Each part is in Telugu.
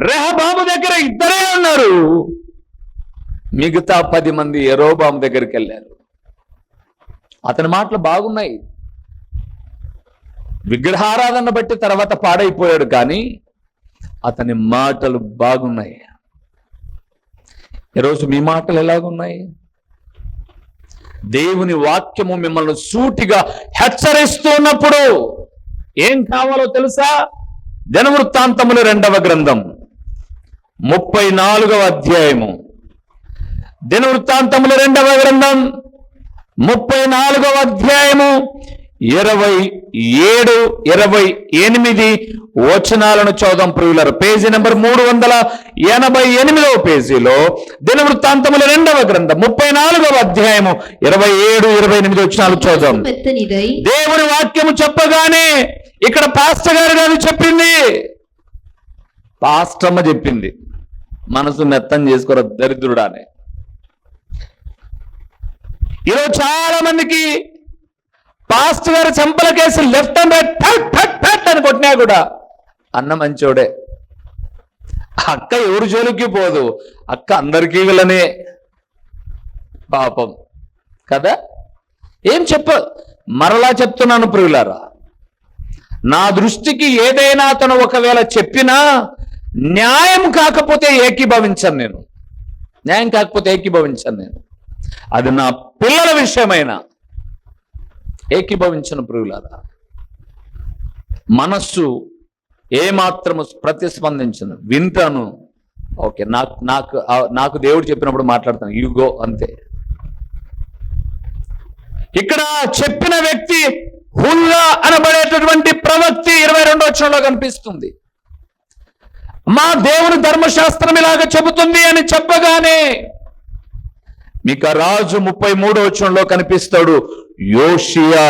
రెహబాము దగ్గర 2 ఉన్నారు, మిగతా 10 మంది యెరోబాము దగ్గరికి వెళ్ళారు. అతని మాటలు బాగున్నాయి, విగ్రహారాధన బట్టి తర్వాత పాడైపోయాడు, కానీ అతని మాటలు బాగున్నాయి. ఈరోజు మీ మాటలు ఎలాగున్నాయి? దేవుని వాక్యము మిమ్మల్ని సూటిగా హెచ్చరిస్తున్నప్పుడు ఏం కావాలో తెలుసా? దినవృత్తాంతములు 2వ గ్రంథం 34వ అధ్యాయము. దినవృత్తాంతములు 2వ గ్రంథం 34వ అధ్యాయము 27, 28 వచనాలను చదువుదాం ప్రియులారా. పేజీ నెంబర్ 388వ పేజీలో దినవృత్తాంతముల 2వ గ్రంథం 34వ అధ్యాయము 27, 28 వచనాలు చదువుదాం. దేవుని వాక్యము చెప్పగానే ఇక్కడ పాస్టర్ గారు గారు చెప్పింది, పాస్టమ్మ చెప్పింది, మనసు మెత్తం చేసుకోర దరిద్రుడానే. ఈరోజు చాలా మందికి పాస్టర్ గారు చెంపలకేసి లెఫ్ట్ అండ్ రైట్ ఫట్ అని కొట్టినా కూడా అన్న మంచోడే, అక్క ఎవరి జోలికి పోదు, అక్క అందరికీ వెళ్ళనే పాపం కదా. ఏం మరలా చెప్తున్నాను ప్రియులారా, నా దృష్టికి ఏదైనా అతను ఒకవేళ చెప్పినా న్యాయం కాకపోతే ఏకీభవించను నేను, న్యాయం కాకపోతే ఏకీభవించను నేను. అది నా పిల్లల విషయమైనా ఏకీభవించను ప్రియులారా. మనస్సు ఏమాత్రము ప్రతిస్పందించను, వింటాను, ఓకే, నాకు దేవుడు చెప్పినప్పుడు మాట్లాడతాను, యుగో అంతే. ఇక్కడ చెప్పిన వ్యక్తి హుల్లా అనబడేటటువంటి ప్రవక్తి 22వ వచనంలో కనిపిస్తుంది. మా దేవుని ధర్మశాస్త్రం ఇలాగ చెబుతుంది అని చెప్పగానే మీకు రాజు 33వ వచనంలో కనిపిస్తాడు. యోషియా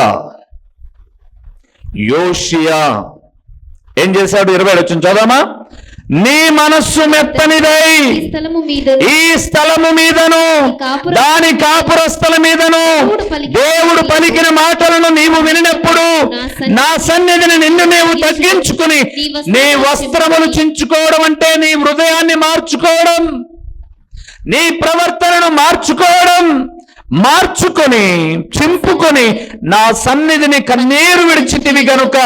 ఏం చేశాడు? 27 వచనం చదవమా. నీ మనస్సు మెత్తనిదై ఈ స్థలము మీదను దాని కాపురస్థల మీదను దేవుడు పలికిన మాటలను నీవు వినినప్పుడు నా సన్నిధిని నిన్ను నీవు తగ్గించుకుని నీ వస్త్రములు చించుకోవడం అంటే నీ హృదయాన్ని మార్చుకోవడం, నీ ప్రవర్తనను మార్చుకొని చింపుకొని నా సన్నిధిని కన్నీరు విడిచితివి గనుక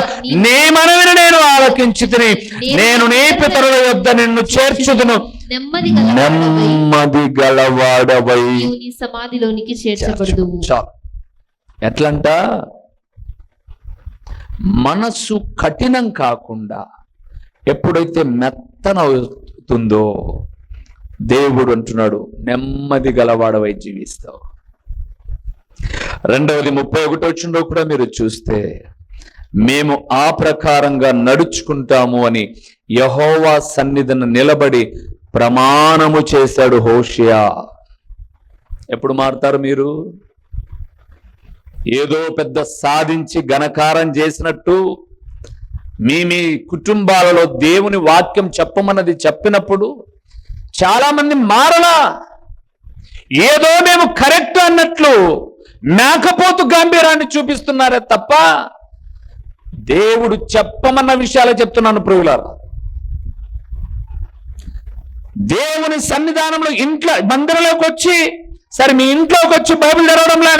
నీ మనవిని నేను ఆలకించితిని. నేను నీ పితరుల యొద్ద నిన్ను చేర్చుదును, నెమ్మది గలవాడవై సమాధిలోనికి చేర్చబడు. ఎట్లంట? మనస్సు కఠినం కాకుండా ఎప్పుడైతే మెత్తనవుతుందో దేవుడు అంటున్నాడు, నెమ్మది గలవాడవై జీవిస్తావు. 2వది 31వ వచనంలో కూడా మీరు చూస్తే, మేము ఆ ప్రకారంగా నడుచుకుంటాము అని యెహోవా సన్నిధిని నిలబడి ప్రమాణము చేశాడు హోషేయ. ఎప్పుడు మారుతారు మీరు? ఏదో పెద్ద సాధించి ఘనకారం చేసినట్టు మీ కుటుంబాలలో దేవుని వాక్యం చెప్పమన్నది చెప్పినప్పుడు చాలా మంది మారలా, ఏదో మేము కరెక్ట్ అన్నట్లు మేకపోతు గంభీరాన్ని చూపిస్తున్నారే తప్ప దేవుడు చెప్పమన్న విషయాలే చెప్తున్నాను ప్రియులారా. దేవుని సన్నిధానంలో ఇంట్లో మందిరంలోకి వచ్చి, సరే మీ ఇంట్లోకి వచ్చి బైబిల్ తెరవడంలా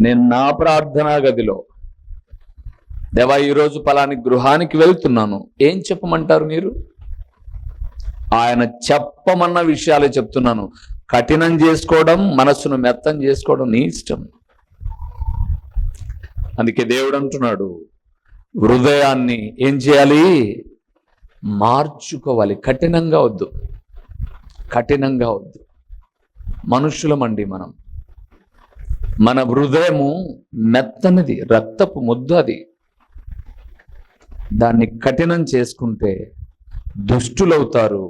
నేను నా ప్రార్థనా గదిలో, దేవా ఈరోజు పలాని గృహానికి వెళ్తున్నాను, ఏం చెప్పమంటారు మీరు? ఆయన చెప్పమన్న విషయాలే చెప్తున్నాను. కఠినం చేసుకోవడం, మనస్సును మెత్తం చేసుకోవడం నీ ఇష్టం. అందుకే దేవుడు అంటున్నాడు, హృదయాన్ని ఏం చేయాలి? మార్చుకోవాలి. కఠినంగా వద్దు. మనుషులమండి మనం. మన హృదయము మెత్తనిది, రక్తపు ముద్దు అది. దాన్ని కఠినం చేసుకుంటే దుష్టులవుతారు.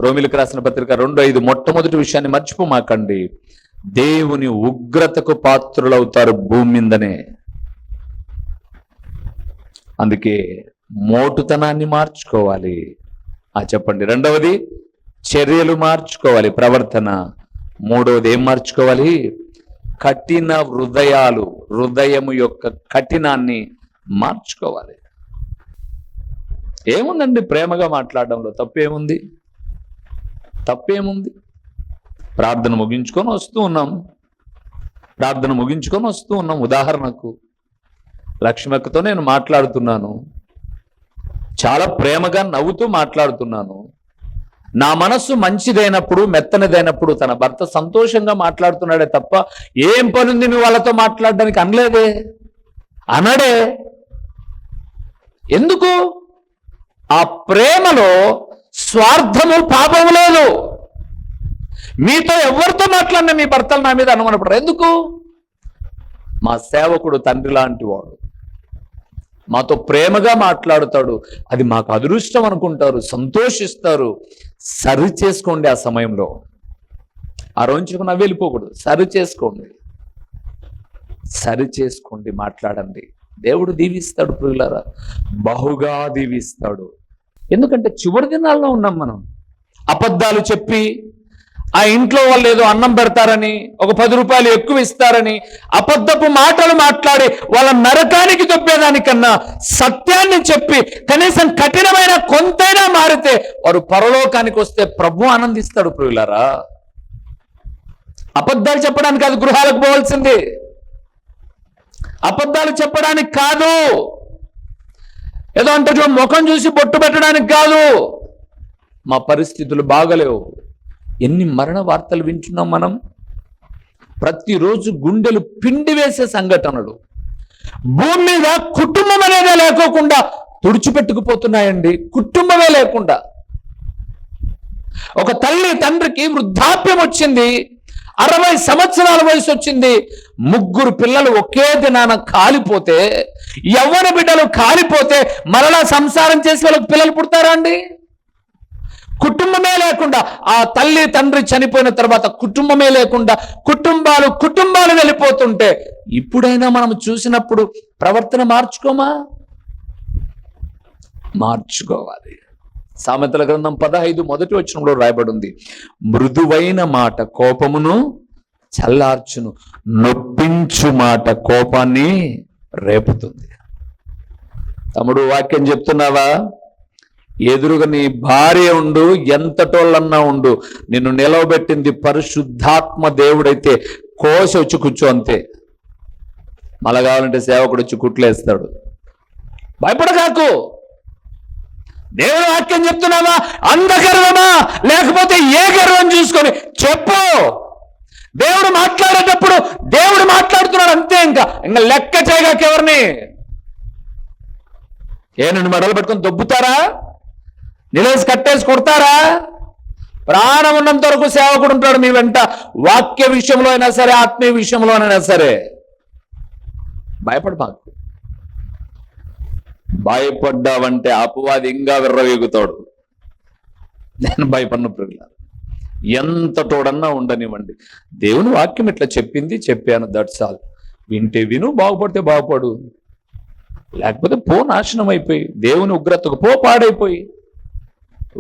రోమిలకు రాసిన పత్రిక 2:5 మొట్టమొదటి విషయాన్ని మర్చిపోమాకండి. దేవుని ఉగ్రతకు పాత్రులవుతారు భూమి మీదనే. అందుకే మోటుతనాన్ని మార్చుకోవాలి. చెప్పండి. 2వది చర్యలు మార్చుకోవాలి, ప్రవర్తన. 3వది ఏం మార్చుకోవాలి? కఠిన హృదయము యొక్క కఠినాన్ని మార్చుకోవాలి. ఏముందండి ప్రేమగా మాట్లాడడంలో తప్పేముంది? ప్రార్థన ముగించుకొని వస్తూ ఉన్నాం. ఉదాహరణకు లక్ష్మక్కతో నేను మాట్లాడుతున్నాను, చాలా ప్రేమగా నవ్వుతూ మాట్లాడుతున్నాను. నా మనస్సు మంచిదైనప్పుడు, మెత్తనిదైనప్పుడు తన భర్త సంతోషంగా మాట్లాడుతున్నాడే తప్ప ఏం పనుంది నువ్వు వాళ్ళతో మాట్లాడడానికి అనడే. ఎందుకు? ఆ ప్రేమలో స్వార్థము, పాపము లేదు. మీతో ఎవరితో మాట్లాడినా మీ భర్తలు నా మీద అనుమానపడరు. ఎందుకు? మా సేవకుడు తండ్రి లాంటి వాడు, మాతో ప్రేమగా మాట్లాడుతాడు, అది మాకు అదృష్టం అనుకుంటారు, సంతోషిస్తారు. సరి చేసుకోండి. ఆ సమయంలో ఆ రోజుకు నవ్వు వెళ్ళిపోకూడదు. సరి చేసుకోండి, మాట్లాడండి. దేవుడు దీవిస్తాడు ప్రియులారా, బహుగా దీవిస్తాడు. ఎందుకంటే చివరి దినాల్లో ఉన్నాం మనం. అబద్ధాలు చెప్పి ఆ ఇంట్లో వాళ్ళు ఏదో అన్నం పెడతారని, ఒక 10 రూపాయలు ఎక్కువ ఇస్తారని అబద్ధపు మాటలు మాట్లాడి వాళ్ళ నరకానికి దొబ్బేదానికన్నా సత్యాన్ని చెప్పి కనీసం కఠినమైన కొంతైనా మారితే వారు పరలోకానికి వస్తే ప్రభు ఆనందిస్తాడు ప్రియులారా. అబద్ధాలు చెప్పడానికి కాదు గృహాలకు పోవాల్సింది, అబద్ధాలు చెప్పడానికి కాదు, ఏదో అంటే ముఖం చూసి బొట్టు పెట్టడానికి కాదు. మా పరిస్థితులు బాగలేవు. ఎన్ని మరణ వార్తలు వింటున్నాం మనం. ప్రతిరోజు గుండెలు పిండి వేసే సంఘటనలు. భూమి మీద కుటుంబం అనేదే లేకోకుండా తుడిచిపెట్టుకుపోతున్నాయండి. కుటుంబమే లేకుండా. ఒక తల్లి తండ్రికి వృద్ధాప్యం వచ్చింది, 60 సంవత్సరాల వయసు వచ్చింది, 3 పిల్లలు ఒకే దినాన కాలిపోతే, యవ్వన బిడ్డలు కాలిపోతే మరలా సంసారం చేసి వాళ్ళకి పిల్లలు పుడతారా అండి? కుటుంబమే లేకుండా, ఆ తల్లి తండ్రి చనిపోయిన తర్వాత కుటుంబమే లేకుండా కుటుంబాలు వెళ్ళిపోతుంటే ఇప్పుడైనా మనం చూసినప్పుడు ప్రవర్తన మార్చుకోవాలి. సామెతల గ్రంథం 15 మొదటి వచనంలో రాయబడి ఉంది, మృదువైన మాట కోపమును చల్లార్చును, నొప్పించు మాట కోపాన్ని రేపుతుంది. తమ్ముడు, వాక్యం చెప్తున్నావా? ఎదురుగా నీ భార్య ఉండు, ఎంతటోళ్ళన్నా ఉండు, నిన్ను నిలవబెట్టింది పరిశుద్ధాత్మ దేవుడైతే కోస వచ్చి కూర్చో అంతే. మళ్ళా కావాలంటే సేవకుడు వచ్చి కుట్లేస్తాడు. భయపడకాకు. దేవుడు వాక్యం చెప్తున్నావా? అంధగర్వమా లేకపోతే ఏ గర్వం చూసుకొని చెప్పు. దేవుడు మాట్లాడేటప్పుడు దేవుడు మాట్లాడుతున్నాడు అంతే. ఇంకా లెక్క చేయగాక ఎవరిని నన్ను మెడలు పెట్టుకొని దొబ్బుతారా? నిలేసి కట్టేసి కొడతారా? ప్రాణం ఉన్నంత వరకు సేవకుడు ఉంటాడు మీ వెంట. వాక్య విషయంలో అయినా సరే, ఆత్మీయ విషయంలోనైనా సరే. భయపడమాకు. భయపడ్డావంటే అపవాది ఇంకా విర్రవీగుతాడు. నేను భయపడిన ప్రియులారా, ఎంత తోడన్నా ఉండనివ్వండి. దేవుని వాక్యం ఇట్లా చెప్పాను, దట్స్ ఆల్. వింటే విను, బాగుపడితే బాగుపడు, లేకపోతే పో నాశనం అయిపోయి, దేవుని ఉగ్రతకు పో పాడైపోయి.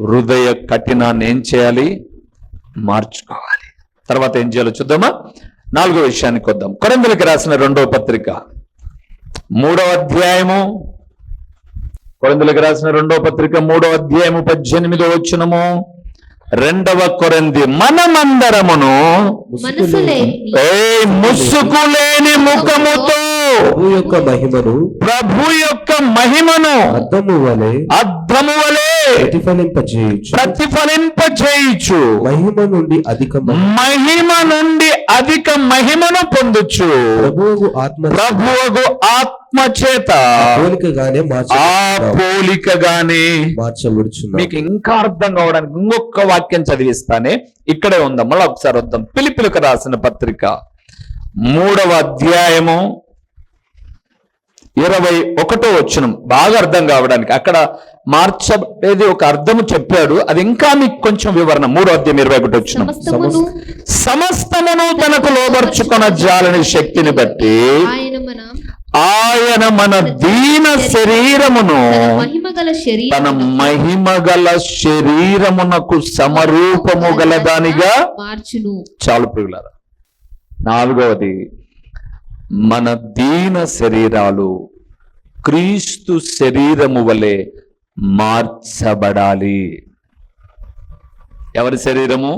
హృదయ కఠినాన్ని ఏం చేయాలి? మార్చుకోవాలి. తర్వాత ఏం చేయాలో చూద్దామా? 4వ విషయానికి వద్దాం. కొరింథీయులకు రాసిన 2వ పత్రిక 3వ అధ్యాయము. కొరింథీయులకు రాసిన 2వ పత్రిక 3వ అధ్యాయము 18వ వచనము. 2వ కొరింథీ, మనమందరమును ముసుగులేని ముఖముతో ప్రభు యొక్క మహిమను అద్దము వలె ప్రతిఫలింపచేయుచు మహిమ నుండి అధిక మహిమను పొందుచు ప్రభువు ఆత్మ చేత పోలికగానే మార్చబడుచు. మీకు ఇంకా అర్థం కావడానికి ఇంకొక వాక్యం చదివిస్తానే, ఇక్కడే ఉందాం. మళ్ళీ ఒకసారి వద్దాం. ఫిలిప్పీయులకు రాసిన పత్రిక 3వ అధ్యాయము 21వ వచనం. బాగా అర్థం కావడానికి అక్కడ మార్చబడేది ఒక అర్థము చెప్పాడు, అది ఇంకా మీకు కొంచెం వివరణ. 3వ అధ్యాయం 21వ వచనం. సమస్తమును తనకు లోబర్చుకొన జాలని శక్తిని బట్టి ఆయన మన దీన శరీరమును తన మహిమగల శరీరమునకు సమరూపము గల దానిగా మార్చును. చాలు ప్రియులారా. 4వది, మన దీన శరీరాలు క్రీస్తు శరీరము వలె మార్చబడాలి. ఎవరి శరీరము?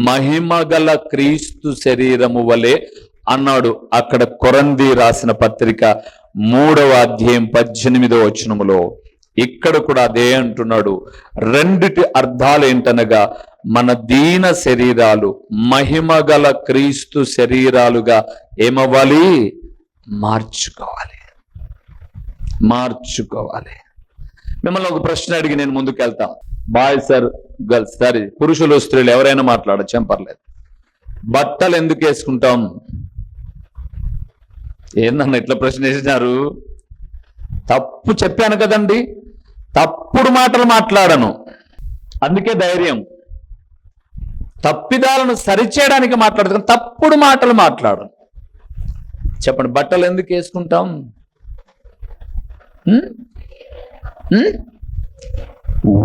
మహిమగల క్రీస్తు శరీరము వలె అన్నాడు అక్కడ కొరంథీ రాసిన పత్రిక 3వ అధ్యాయం 18వ వచనములో. ఇక్కడ కూడా అదే అంటున్నాడు. రెండిటి అర్థాలు ఏంటనగా, మన దీన శరీరాలు మహిమగల క్రీస్తు శరీరాలుగా ఏమవ్వాలి? మార్చుకోవాలి. మిమ్మల్ని ఒక ప్రశ్న అడిగి నేను ముందుకు వెళ్తా. బాయ్స్ ఆర్ గర్ల్స్, సరే పురుషులు స్త్రీలు ఎవరైనా మాట్లాడచ్చు, పర్లేదు. బట్టలు ఎందుకు వేసుకుంటాం? ఏందన్న ఇట్లా ప్రశ్న వేసినారు? తప్పు చెప్పాను కదండి, తప్పుడు మాటలు మాట్లాడను, అందుకే ధైర్యం. తప్పిదాలను సరిచేయడానికి మాట్లాడుతాను, తప్పుడు మాటలు మాట్లాడను. చెప్పండి, బట్టలు ఎందుకు వేసుకుంటాం?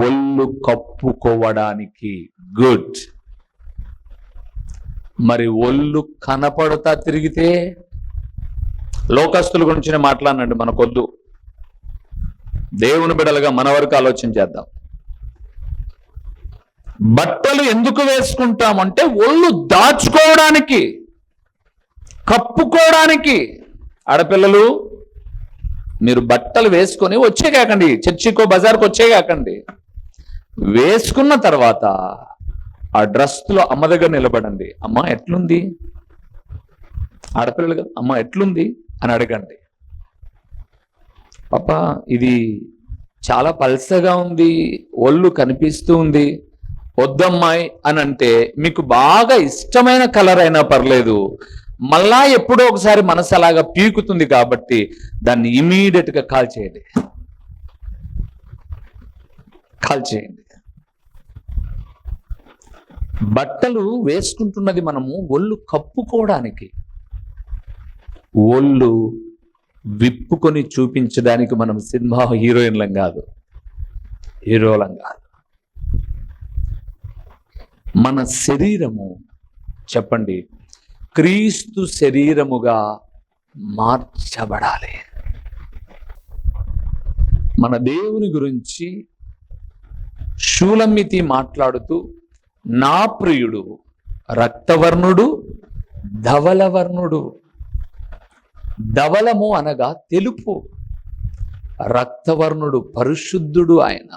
ఒళ్ళు కప్పుకోవడానికి. గుడ్. మరి ఒళ్ళు కనపడతా తిరిగితే? లోకస్తుల గురించి నేను మాట్లాడినండి, మనకొద్దు. దేవుని బిడ్డలుగా మన వరకు ఆలోచన చేద్దాం. బట్టలు ఎందుకు వేసుకుంటామంటే ఒళ్ళు దాచుకోవడానికి, కప్పుకోవడానికి. ఆడపిల్లలు, మీరు బట్టలు వేసుకొని వచ్చే కాకండి, చర్చికో బజార్కో వచ్చే కాకండి. వేసుకున్న తర్వాత ఆ డ్రెస్లో అమ్మ దగ్గర నిలబడండి. అమ్మ ఎట్లుంది? ఆడపిల్లలు కదా, అమ్మ ఎట్లుంది అని అడగండి. పాప ఇది చాలా పల్సగా ఉంది, ఒళ్ళు కనిపిస్తూ ఉంది, వద్దమ్మాయి అని అంటే, మీకు బాగా ఇష్టమైన కలర్ అయినా పర్లేదు, మళ్ళా ఎప్పుడో ఒకసారి మనసు అలాగా పీకుతుంది కాబట్టి దాన్ని ఇమీడియట్గా కాల్ చేయండి. బట్టలు వేసుకుంటున్నది మనము ఒళ్ళు కప్పుకోవడానికి, ఒళ్ళు విప్పుకొని చూపించడానికి. మనం సినిమా హీరోయిన్లం కాదు, హీరోలం కాదు. మన శరీరము, చెప్పండి, క్రీస్తు శరీరముగా మార్చబడాలి. మన దేవుని గురించి షూలమ్మితి మాట్లాడుతూ, నా ప్రియుడు రక్తవర్ణుడు, ధవలవర్ణుడు. ధవలము అనగా తెలుపు, రక్తవర్ణుడు పరిశుద్ధుడు ఆయన.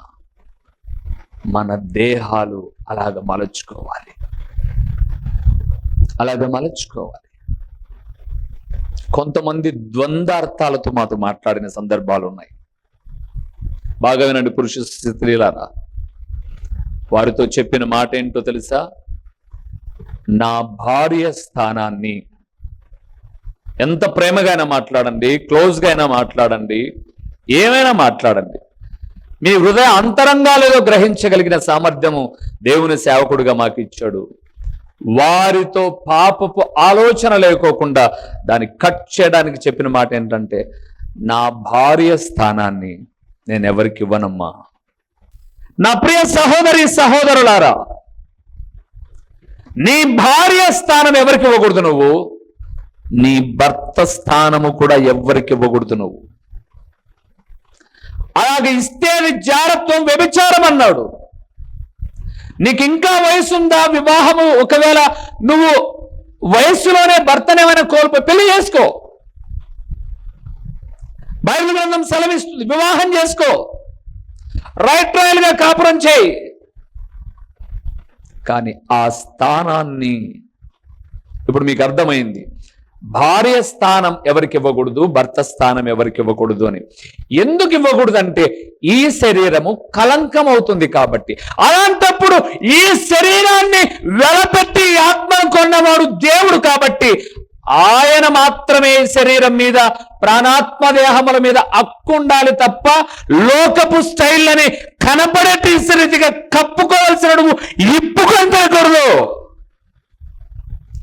మన దేహాలు అలాగ మలచుకోవాలి. కొంతమంది ద్వంద్వార్థాలతో మాతో మాట్లాడిన సందర్భాలు ఉన్నాయి. బాగా వినండి పురుష స్త్రీలారా. వారితో చెప్పిన మాట ఏంటో తెలుసా? నా భార్య స్థానాన్ని, ఎంత ప్రేమగా అయినా మాట్లాడండి, క్లోజ్గా అయినా మాట్లాడండి, ఏమైనా మాట్లాడండి, మీ హృదయ అంతరంగాలేదో గ్రహించగలిగిన సామర్థ్యము దేవుని సేవకుడిగా మాకు ఇచ్చాడు. వారితో పాపపు ఆలోచన లేకోకుండా దాన్ని కట్ చేయడానికి చెప్పిన మాట ఏంటంటే, నా భార్య స్థానాన్ని నేను ఎవరికి ఇవ్వనమ్మా. నా ప్రియ సహోదరి సహోదరులారా, నీ భార్య స్థానం ఎవరికి ఇవ్వకూడదు నువ్వు, నీ భర్త స్థానము కూడా ఎవరికి ఇవ్వకూడదు నువ్వు. అలాగే ఇస్తే అది జారత్వం, వ్యభిచారం అన్నాడు. నీకు ఇంకా వయసుందా? వివాహము ఒకవేళ నువ్వు వయస్సులోనే భర్తనేమైనా కోల్పోయి పెళ్లి చేసుకో. బైబిల్ గ్రంథం సెలవిస్తుంది, వివాహం చేసుకో, రాయల్గా కాపురం చేయి. కానీ ఆ స్థానాన్ని, ఇప్పుడు మీకు అర్థమైంది, భార్య స్థానం ఎవరికి ఇవ్వకూడదు, భర్త స్థానం ఎవరికి ఇవ్వకూడదు అని. ఎందుకు ఇవ్వకూడదు అంటే, ఈ శరీరము కలంకం అవుతుంది కాబట్టి. అలాంటప్పుడు ఈ శరీరాన్ని వెలపెట్టి ఆత్మను కొన్నవాడు దేవుడు కాబట్టి ఆయన మాత్రమే శరీరం మీద, ప్రాణాత్మ దేహముల మీద హక్కు ఉండాలి తప్ప లోకపు స్టైల్ని కనపడేటి రీతిగా కప్పుకోవాల్సిన నువ్వు ఇప్పుకొని తిరగకూడదు.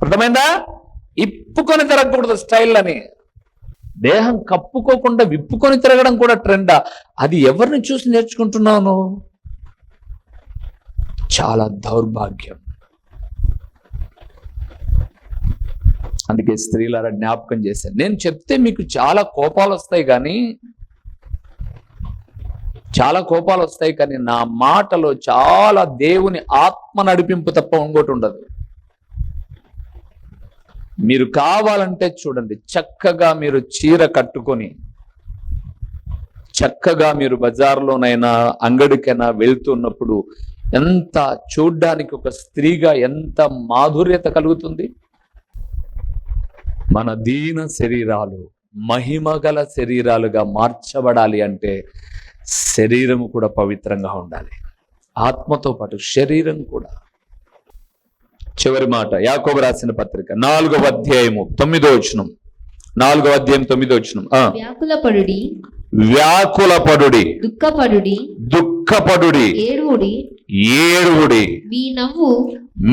అర్థమైందా? ఇప్పుకొని తిరగకూడదు స్టైల్ అని. దేహం కప్పుకోకుండా విప్పుకొని తిరగడం కూడా ట్రెండా? అది ఎవరిని చూసి నేర్చుకుంటున్నాను? చాలా దౌర్భాగ్యం. అందుకే స్త్రీలారా జ్ఞాపకం చేశాను. నేను చెప్తే మీకు చాలా కోపాలు వస్తాయి, కానీ చాలా కోపాలు వస్తాయి, కానీ నా మాటలో చాలా దేవుని ఆత్మ నడిపింపు తప్ప ఇంకోటి ఉండదు. మీరు కావాలంటే చూడండి, చక్కగా మీరు చీర కట్టుకొని చక్కగా మీరు బజార్లోనైనా అంగడికైనా వెళ్తున్నప్పుడు ఎంత చూడ్డానికి ఒక స్త్రీగా ఎంత మాధుర్యత కలుగుతుంది. మన దీన శరీరాలు మహిమగల శరీరాలుగా మార్చబడాలి అంటే శరీరము కూడా పవిత్రంగా ఉండాలి, ఆత్మతో పాటు శరీరం కూడా. చివరి మాట యాకోబు రాసిన పత్రిక 4వ అధ్యాయము 9వ వచనం. 4వ అధ్యాయం 9వ వచనం. వ్యాకులపడుడి, వ్యాకులపడుడి, దుఃఖపడుడి, ఏడువుడి.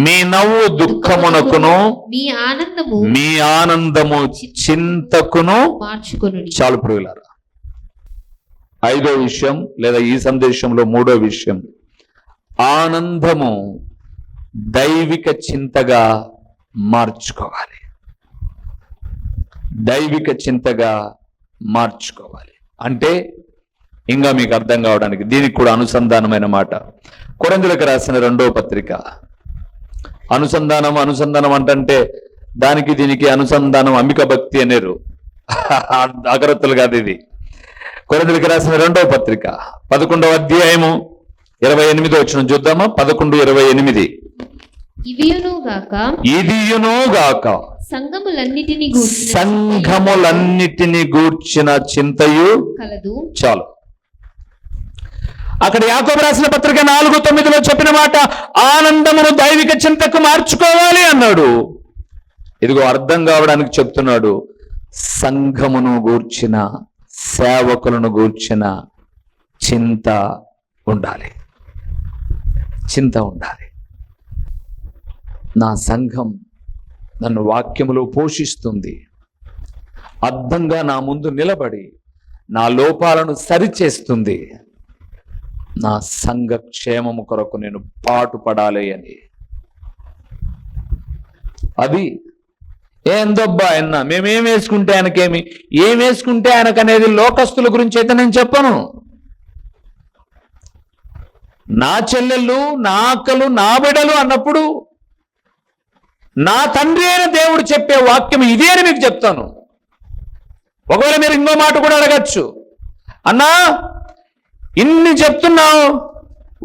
మీ నవ్వు దుఃఖమునకును మీ ఆనందము చింతకును మార్చుకొనుడి. చాలు ప్రియులారా. 5వ విషయం లేదా ఈ సందేశంలో 3వ విషయం, ఆనందము దైవిక చింతగా మార్చుకోవాలి. దైవిక చింతగా మార్చుకోవాలి అంటే ఇంకా మీకు అర్థం కావడానికి దీనికి కూడా అనుసంధానమైన మాట. కొరింథీయులకు రాసిన 2వ పత్రిక. అనుసంధానం అంటే దానికి దీనికి అనుసంధానం అంబిక భక్తి అనేరు, అగరత్తులు కాదు ఇది. కొరింథీయులకు రాసిన 2వ పత్రిక 11వ అధ్యాయము 28వ వచనం చూద్దామా. 11:28. ఇదియును గాక సంఘములన్నిటిని గూర్చిన చింతయు కలదు. చాలు. అక్కడ యాకోబు రాసిన పత్రిక 4:9 చెప్పిన మాట ఆనందమును దైవిక చింతకు మార్చుకోవాలి అన్నాడు. ఇదిగో అర్థం కావడానికి చెప్తున్నాడు. సంఘమును గూర్చిన సేవకులను గూర్చిన చింత ఉండాలి, చింత ఉండాలి. నా సంఘం నన్ను వాక్యములో పోషిస్తుంది, అర్థంగా నా ముందు నిలబడి నా లోపాలను సరిచేస్తుంది, నా సంఘ క్షేమము కొరకు నేను పాటుపడాలి అని. అది ఏందబ్బా అన్న మేమేం వేసుకుంటే ఆయనకేమి, ఏం వేసుకుంటే ఆయనకనేది లోకస్తుల గురించి అయితే నేను చెప్పను. నా చెల్లెళ్ళు, నా అక్కలు, నా బిడ్డలు అన్నప్పుడు నా తండ్రి అయిన దేవుడు చెప్పే వాక్యం ఇదే అని మీకు చెప్తాను. ఒకవేళ మీరు ఇంకో మాట కూడా అడగచ్చు, అన్నా ఇన్ని చెప్తున్నావు,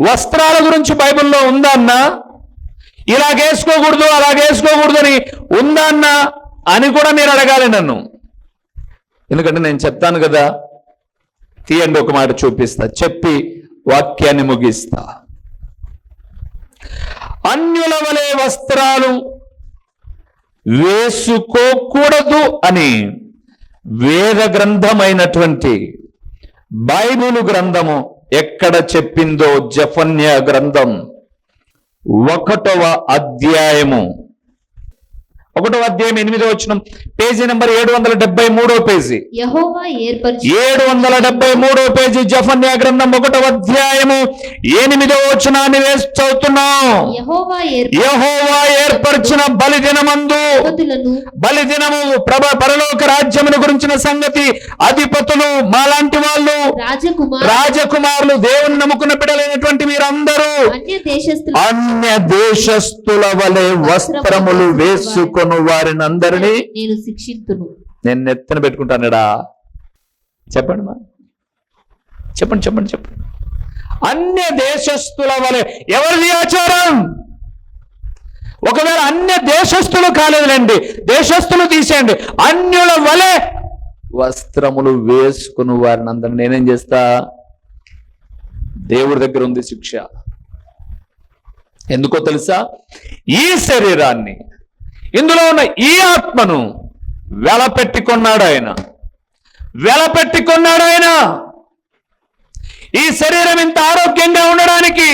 వస్త్రాల గురించి బైబిల్లో ఉందా అన్నా, ఇలాగేసుకోకూడదు అలాగేసుకోకూడదు అని ఉందా అన్నా అని కూడా మీరు అడగాలి నన్ను. ఎందుకంటే నేను చెప్తాను కదా, తీయండి ఒక మాట చూపిస్తా, చెప్పి వాక్యాన్ని ముగిస్తా. అన్యుల వలె వస్త్రాలు వేసుకోకూడదు అని వేద గ్రంథమైనటువంటి బైబిలు గ్రంథము ఎక్కడ చెప్పిందో జెఫన్యా గ్రంథం 1వ అధ్యాయము 8వ వచనం, పేజీ నెంబర్ 773వ పేజీ. యెహోవా ఏర్పరచు 773వ పేజీ జెఫన్యా గ్రంథం 1వ అధ్యాయము 8వ వచనాన్ని వేసి చదువుతున్నాం. యెహోవా ఏర్పరిచిన బలిదినమందు, బలిదినము పరలోక రాజ్యమును గురించిన సంగతి, అధిపతులు మాలాంటి వాళ్ళు, రాజకుమారులు, దేవుని నమ్ముకున్న బిడ్డలైనటువంటి మీరందరూ అన్య దేశస్థుల వలె వస్త్రములు వేసుకొని వారిని అందరినీ నేను శిక్షింతును. నేను నెత్తన పెట్టుకుంటానడా? చెప్పండి మా, చెప్పండి. అన్య దేశస్థుల వలె. ఎవరిది ఆచారం? ఒకవేళ అన్య దేశస్థులు కాలేదులేండి, దేశస్థులు తీసేయండి, అన్యుల వలె వస్త్రములు వేసుకుని వారిని అందరినీ నేనేం చేస్తా? దేవుడి దగ్గర ఉంది శిక్ష. ఎందుకో తెలుసా? ఈ శరీరాన్ని, ఇందులో ఉన్న ఈ ఆత్మను వెలపెట్టుకున్నాడు ఆయన. ఈ శరీరం ఇంత ఆరోగ్యంగా ఉండడానికి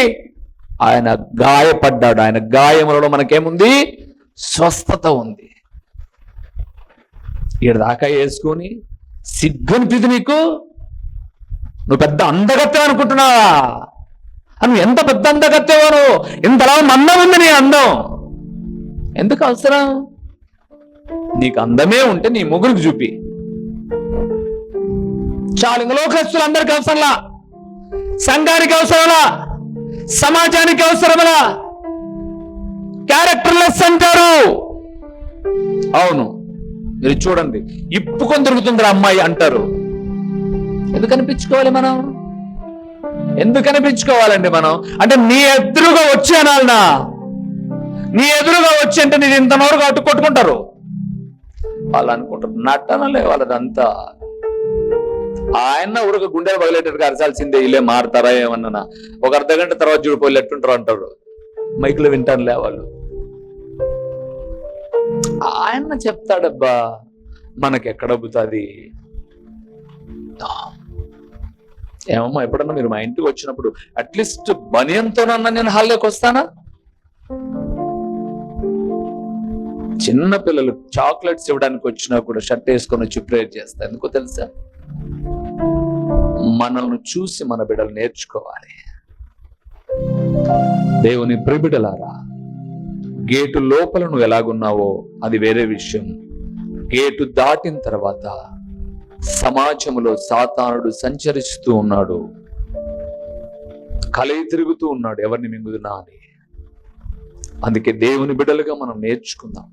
ఆయన గాయపడ్డాడు. ఆయన గాయములలో మనకేముంది? స్వస్థత ఉంది. ఈడ దాకా వేసుకొని సిగ్గనిపిది నీకు? నువ్వు పెద్ద అందగత్తె అనుకుంటున్నావా? నువ్వు ఎంత పెద్ద అందగత్తెవో, నువ్వు ఇంతలా అందం ఉంది నీ అందం. ఎందుకు అవసరం? నీకు అందమే ఉంటే నీ ముగ్గురికి చూపి చాలు. ఇంకా లోకస్తులు అందరికి అవసరంలా. సంఘానికి అవసరమలా, సమాజానికి అవసరమలా, క్యారెక్టర్లెస్ అంటారు. అవును, మీరు చూడండి, ఇప్పుకొని దొరుకుతుందిరా అమ్మాయి అంటారు. ఎందుకు అనిపించుకోవాలి మనం? ఎందుకు అనిపించుకోవాలండి మనం? అంటే నీ ఎదురుగా వచ్చి అనాలనా? నీ ఎదురుగా వచ్చి అంటే నీది ఇంత నోరు కాబట్టి కొట్టుకుంటారు. వాళ్ళు అనుకుంటారు నటనలే వాళ్ళదంతా. ఆయన ఊరికి గుండెలు పగలేటట్టుగా అరచాల్సిందే, ఇల్లే మారుతారా ఏమన్నా. ఒక అర్ధగంట తర్వాత చూడిపోయి ఎట్టుంటారు అంటారు. మైకులో వింటారులే వాళ్ళు. ఆయన చెప్తాడబ్బా, మనకెక్కడబ్బుతుంది. ఏమమ్మా, ఎప్పుడన్నా మీరు మా ఇంటికి వచ్చినప్పుడు అట్లీస్ట్ బనియంతోనన్నా నేను హాల్లోకి వస్తానా? చిన్న పిల్లలు చాక్లెట్స్ ఇవ్వడానికి వచ్చినా కూడా షర్ట్ వేసుకొని వచ్చి ప్రేర్ చేస్తా. ఎందుకో తెలుసా? మనల్ని చూసి మన బిడ్డలు నేర్చుకోవాలి. దేవుని ప్రియబిడ్డలారా, గేటు లోపల నువ్వు ఎలాగున్నావో అది వేరే విషయం. గేటు దాటిన తర్వాత సమాజంలో సాతానుడు సంచరిస్తూ ఉన్నాడు, కలయి తిరుగుతూ ఉన్నాడు, ఎవరిని మింగుదునా అని. అందుకే దేవుని బిడ్డలుగా మనం నేర్చుకుందాం.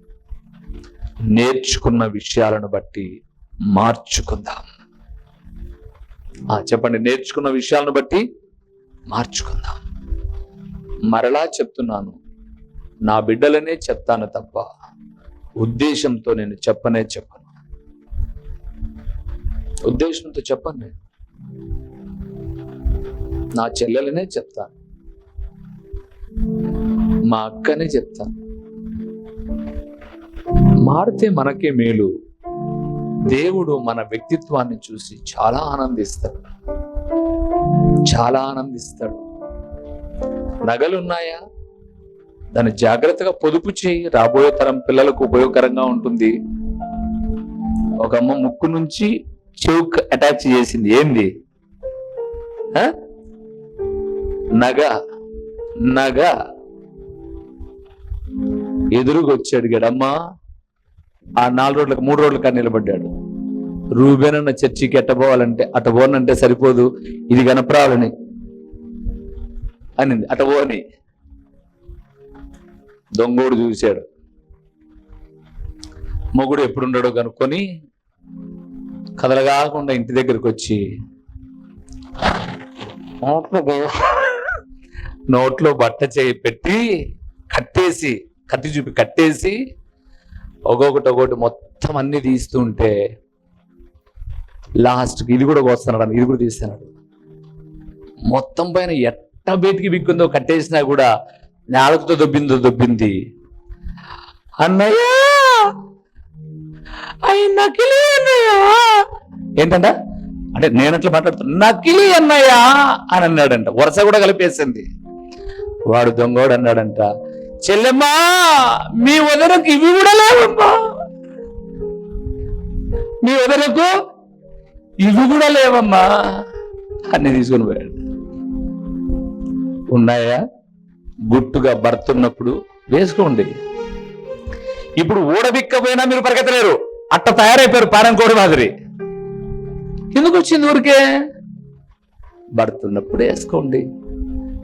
నేర్చుకున్న విషయాలను బట్టి మార్చుకుందాం. చెప్పండి, నేర్చుకున్న విషయాలను బట్టి మార్చుకుందాం. మరలా చెప్తున్నాను, నా బిడ్డలనే చెప్తాను తప్ప ఉద్దేశంతో నేను చెప్పను. ఉద్దేశంతో చెప్పను నేను. నా చెల్లెలనే చెప్తాను, మా అక్కనే చెప్తాను. మారితే మనకే మేలు. దేవుడు మన వ్యక్తిత్వాన్ని చూసి చాలా ఆనందిస్తాడు, చాలా ఆనందిస్తాడు. నగలున్నాయా? దాన్ని జాగ్రత్తగా పొదుపు చేయి, రాబోయే తరం పిల్లలకు ఉపయోగకరంగా ఉంటుంది. ఒక అమ్మ ముక్కు నుంచి చెవుకు అటాచ్ చేసింది. ఏంది? నగ. ఎదురుగా వచ్చి అడిగాడు, అమ్మా ఆ 4 రోడ్లకు 3 రోడ్ల కాడ నిలబడ్డాడు. రూబేనన్న చర్చికి ఎట్టబోవాలంటే అటబోనంటే సరిపోదు, ఇది గణపరాలని అనింది. అటబోని దొంగోడు చూశాడు. మొగుడు ఎప్పుడున్నాడో కనుక్కొని కదలగాకుండా ఇంటి దగ్గరకు వచ్చి నోట్లో బట్ట చేయి పెట్టి కట్టేసి, కత్తి చూపి కట్టేసి ఒక్కొక్కటి మొత్తం అన్ని తీస్తుంటే లాస్ట్కి ఇది కూడా కోస్తున్నాడు, ఇది కూడా తీస్తున్నాడు. మొత్తం పైన ఎట్ట బయటికి బిక్కుందో కట్టేసినా కూడా నాలుగుతో దొబ్బింది. అన్నయ్య నకిలీ అన్నయ్య. ఏంటంట అంటే నేనట్లా మాట్లాడుతున్నా, నకిలీ అన్నయ్య అని అన్నాడంట. వరుస కూడా కలిపేసింది. వాడు దొంగోడు అన్నాడంట, చెల్లెమ్మా మీ వదనకు ఇవి కూడా లేవమ్మా, మీ వదనకు ఇవి కూడా లేవమ్మా అన్ని తీసుకుని పోయాడు. ఉన్నాయా? గుట్టుగా భర్త ఉన్నప్పుడు వేసుకోండి. ఇప్పుడు ఊడబిక్కపోయినా మీరు పరిగెత్తలేరు, అట్ట తయారైపోయారు పారంకోడి మాదిరి. ఎందుకు వచ్చింది ఊరికే? భర్త ఉన్నప్పుడు వేసుకోండి.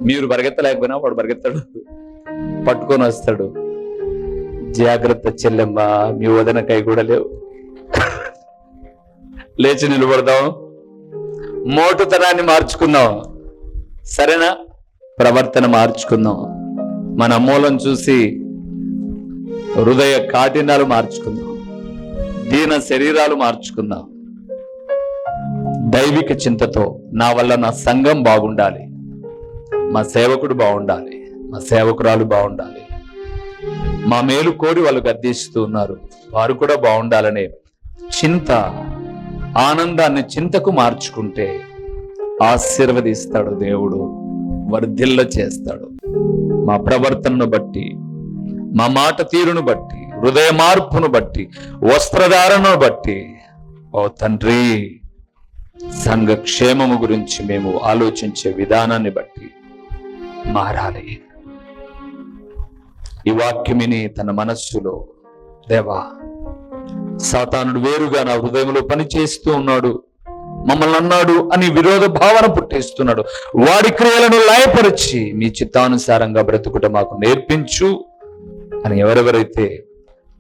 మీరు పరిగెత్తలేకపోయినా వాడు పరిగెత్తాడు, పట్టుకొని వస్తాడు. జాగ్రత్త చెల్లెమ్మ, మీ వదనకై కూడా లేవు. లేచి నిలబడదాం, మోటుతనాన్ని మార్చుకుందాం, సరేనా? ప్రవర్తన మార్చుకుందాం. మన అమ్మోలను చూసి హృదయ కాఠిన్యాలు మార్చుకుందాం, దీన శరీరాలు మార్చుకుందాం. దైవిక చింతతో నా వల్ల నా సంఘం బాగుండాలి, మా సేవకుడు బాగుండాలి, మా సేవకురాలు బాగుండాలి, మా మేలు కోరి వాళ్ళు గద్దిస్తూ ఉన్నారు, వారు కూడా బాగుండాలనే చింత, ఆనందాన్ని చింతకు మార్చుకుంటే ఆశీర్వదిస్తాడు దేవుడు, వర్ధిల్ల చేస్తాడు. మా ప్రవర్తనను బట్టి, మా మాట తీరును బట్టి, హృదయ మార్పును బట్టి, వస్త్రధారణను బట్టి, ఓ తండ్రి, సంఘ క్షేమము గురించి మేము ఆలోచించే విధానాన్ని బట్టి మారాలి. ఈ వాక్యమిని తన మనస్సులో, దేవా సాతానుడు వేరుగా నా హృదయంలో పనిచేస్తూ ఉన్నాడు, మమ్మల్ని అన్నాడు అని విరోధ భావన పుట్టిస్తున్నాడు. వాడి క్రియలను లయపరిచి మీ చిత్తానుసారంగా బ్రతుకుట మాకు నేర్పించు అని ఎవరెవరైతే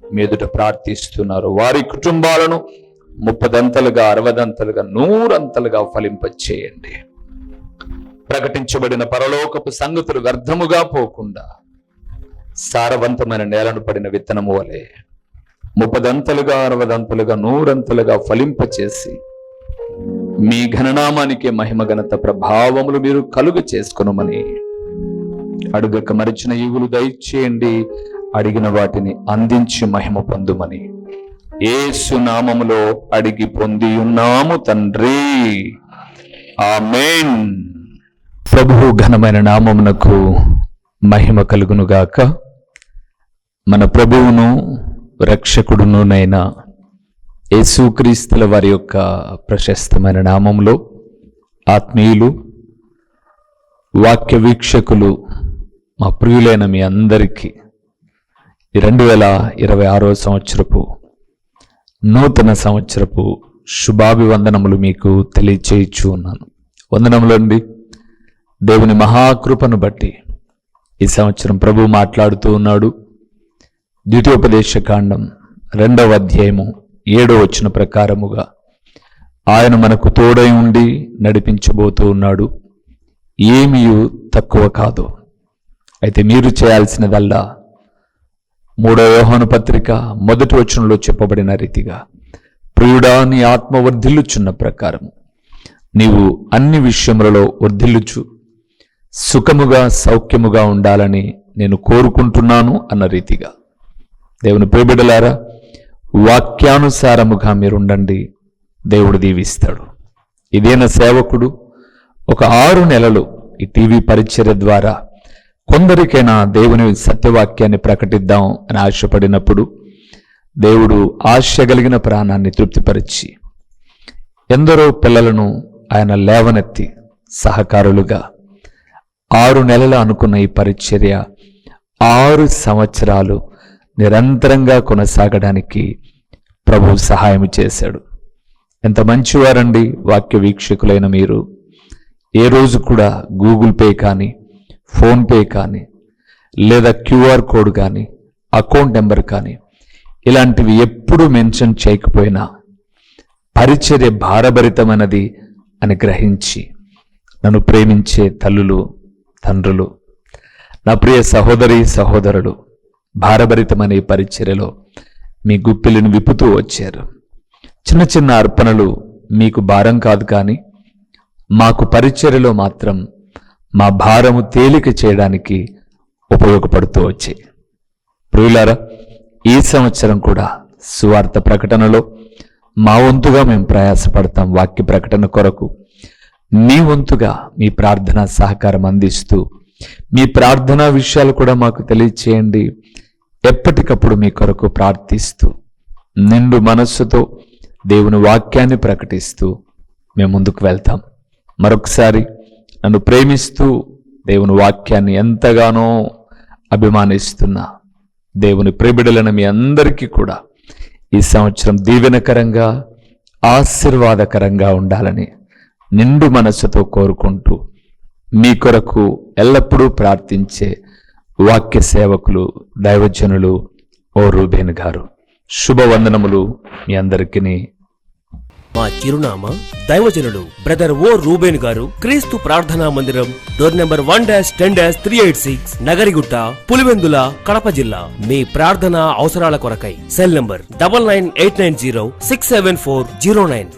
మీ ఎదుట ప్రార్థిస్తున్నారో వారి కుటుంబాలను 30 60 100 ఫలింపచేయండి. ప్రకటించబడిన పరలోకపు సంగతులు వ్యర్థముగా పోకుండా సారవంతమైన నేలను పడిన విత్తనము వలె 30 60 100 ఫలింపచేసి మీ ఘననామానికే మహిమ ఘనత ప్రభావములు మీరు కలుగ చేసుకొనుమని అడుగక మరిచిన ఈవులు దయచేయండి. అడిగిన వాటిని అందించి మహిమ పొందుమని యేసు నామములో అడిగి పొంది ఉన్నాము తండ్రి, ఆమేన్. ప్రభువు ఘనమైన నామమునకు మహిమ కలుగునుగాక. మన ప్రభువును రక్షకుడునునైన యేసుక్రీస్తుల వారి యొక్క ప్రశస్తమైన నామములో ఆత్మీయులు, వాక్య వీక్షకులు, మా ప్రియులైన మీ అందరికీ 2026వ సంవత్సరపు నూతన సంవత్సరపు శుభాభివందనములు మీకు తెలియచేయచ్చు ఉన్నాను. వందనములండి. దేవుని మహాకృపను బట్టి ఈ సంవత్సరం ప్రభు మాట్లాడుతూ ఉన్నాడు. ద్వితీయోపదేశకాండం 2వ అధ్యాయము 7వ వచన ప్రకారముగా ఆయన మనకు తోడై ఉండి నడిపించబోతూ ఉన్నాడు. ఏమీయు తక్కువ కాదు. అయితే మీరు చేయాల్సినదల్లా 3వ యోహాను పత్రిక 1వ వచనంలో చెప్పబడిన రీతిగా, ప్రియుడా నీ ఆత్మ వర్ధిల్లుచున్న ప్రకారము నీవు అన్ని విషయములలో వర్ధిల్లుచు సుఖముగా సౌఖ్యముగా ఉండాలని నేను కోరుకుంటున్నాను అన్న రీతిగా, దేవుని ప్రియబిడ్డలారా, వాక్యానుసారముగా మీరుండండి. దేవుడు దీవిస్తాడు. ఇదేనా సేవకుడు ఒక 6 నెలలు ఈ టీవీ పరిచర్య ద్వారా కొందరికైనా దేవుని సత్యవాక్యాన్ని ప్రకటిద్దాం అని ఆశపడినప్పుడు దేవుడు ఆశ కలిగిన ప్రాణాన్ని తృప్తిపరిచి ఎందరో పిల్లలను ఆయన లేవనెత్తి సహకారులుగా 6 నెలలు అనుకున్న ఈ పరిచర్య 6 సంవత్సరాలు నిరంతరంగా కొనసాగడానికి ప్రభు సహాయం చేశాడు. ఎంత మంచివారండి వాక్య వీక్షకులైన మీరు. ఏ రోజు కూడా గూగుల్ పే కానీ, ఫోన్పే కానీ, లేదా QR కోడ్ కానీ, అకౌంట్ నెంబర్ కానీ ఇలాంటివి ఎప్పుడూ మెన్షన్ చేయకపోయినా పరిచర్య భారభరితమైనది అని గ్రహించి నన్ను ప్రేమించే తల్లులు, తండ్రులు, నా ప్రియ సహోదరి సహోదరులు భారభరితమైన ఈ పరిచర్యలో మీ గుప్పిలిని విప్పుతూ వచ్చారు. చిన్న చిన్న అర్పణలు మీకు భారం కాదు, కానీ మాకు పరిచర్యలో మాత్రం మా భారము తేలిక చేయడానికి ఉపయోగపడుతూ వచ్చాయి. ప్రియులారా, ఈ సంవత్సరం కూడా సువార్త ప్రకటనలో మా వంతుగా మేము ప్రయాసపడతాం. వాక్య ప్రకటన కొరకు మీ వంతుగా మీ ప్రార్థనా సహకారం అందిస్తూ మీ ప్రార్థనా విషయాలు కూడా మాకు తెలియచేయండి. ఎప్పటికప్పుడు మీ కొరకు ప్రార్థిస్తూ నిండు మనస్సుతో దేవుని వాక్యాన్ని ప్రకటిస్తూ మేము ముందుకు వెళ్తాం. మరొకసారి నన్ను ప్రేమిస్తూ దేవుని వాక్యాన్ని ఎంతగానో అభిమానిస్తున్నా దేవుని ప్రియబిడ్డలైన మీ అందరికీ కూడా ఈ సంవత్సరం దీవెనకరంగా ఆశీర్వాదకరంగా ఉండాలని నిండు మనస్సుతో కోరుకుంటూ మీ కొరకు ఎల్లప్పుడూ ప్రార్థించే వాక్య సేవకులు, దైవజనులు ఓ రూబేన్ గారు. శుభవందనములు మీ అందరికీ. మా చిరునామా దైవజనుడు బ్రదర్ ఓ రూబేన్ గారు, క్రీస్తు ప్రార్థనా మందిరం, డోర్ నెంబర్ 1-10-386, నగరిగుట్ట, పులివెందుల, కడప జిల్లా. మీ ప్రార్థనా అవసరాల కొరకై సెల్ నంబర్ 9989067409.